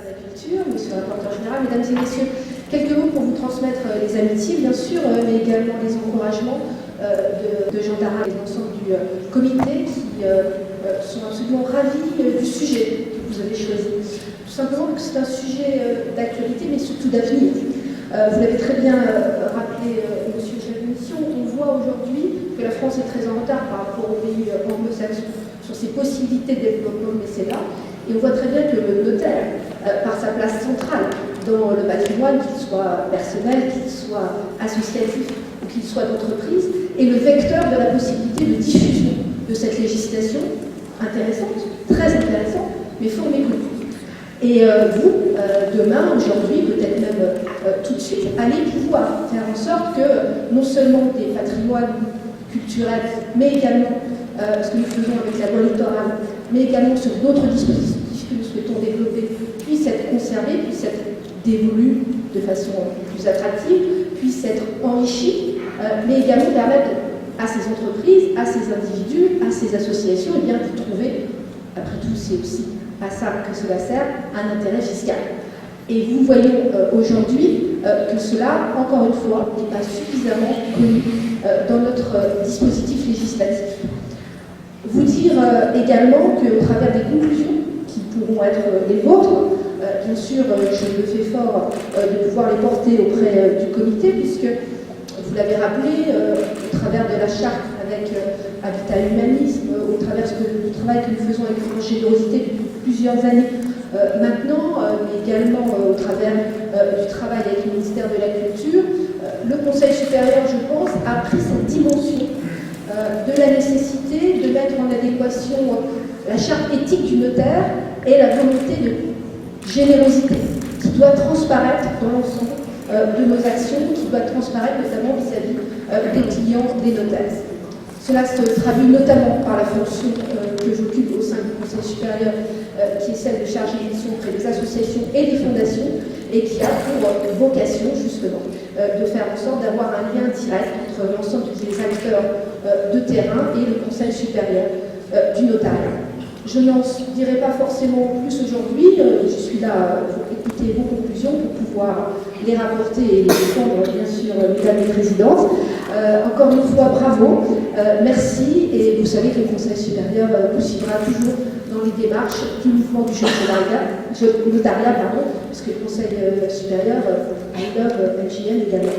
de la Culture, monsieur le rapporteur général, mesdames et messieurs, quelques mots pour vous transmettre les amitiés, bien sûr, mais également les encouragements de Jean Daral et de l'ensemble du comité qui sont absolument ravis du sujet que vous avez choisi. Tout simplement parce que c'est un sujet d'actualité, mais surtout d'avenir. Vous l'avez très bien rappelé, monsieur le chef de mission, on voit aujourd'hui que la France est très en retard par rapport aux pays anglo-saxons sur ses possibilités de développement de mécénat. Et on voit très bien que le notaire, par sa place centrale dans le patrimoine, qu'il soit personnel, qu'il soit associatif ou qu'il soit d'entreprise, est le vecteur de la possibilité de diffusion de cette législation intéressante, très intéressante, mais fort méconnue. Et vous, demain, aujourd'hui, peut-être même tout de suite, allez pouvoir faire en sorte que non seulement des patrimoines culturels, mais également ce que nous faisons avec la loi littorale, mais également sur d'autres dispositifs que nous souhaitons développer, puissent être conservés, puissent être dévolus de façon plus attractive, puissent être enrichis, mais également permettre à ces entreprises, à ces individus, à ces associations, eh bien, de trouver, après tout, c'est aussi à ça que cela sert, un intérêt fiscal. Et nous voyons aujourd'hui que cela, encore une fois, n'est pas suffisamment connu dans notre dispositif législatif. Vous dire également qu'au travers des conclusions qui pourront être les vôtres, bien sûr, je me fais fort de pouvoir les porter auprès du comité, puisque, vous l'avez rappelé, au travers de la charte avec Habitat et Humanisme, au travers du travail que nous faisons avec France Générosité depuis plusieurs années maintenant, mais également au travers du travail avec le ministère de la Culture, le Conseil supérieur, je pense, a pris cette dimension de la nécessité de mettre en adéquation la charte éthique du notaire et la volonté de générosité qui doit transparaître dans l'ensemble de nos actions, qui doit transparaître notamment vis-à-vis des clients, des notaires. Cela se traduit notamment par la fonction que j'occupe au sein du Conseil supérieur, qui est celle de chargé de mission auprès des associations et des fondations, et qui a pour vocation, justement, de faire en sorte d'avoir un lien direct entre l'ensemble des acteurs de terrain et le Conseil supérieur du notariat. Je n'en dirai pas forcément plus aujourd'hui, je suis là pour écouter vos conclusions, pour pouvoir les rapporter et les défendre, bien sûr, mesdames les présidentes. Encore une fois, bravo, merci, et vous savez que le Conseil supérieur vous suivra toujours dans les démarches du mouvement du jeune notariat, parce que le Conseil supérieur, I love MJN également.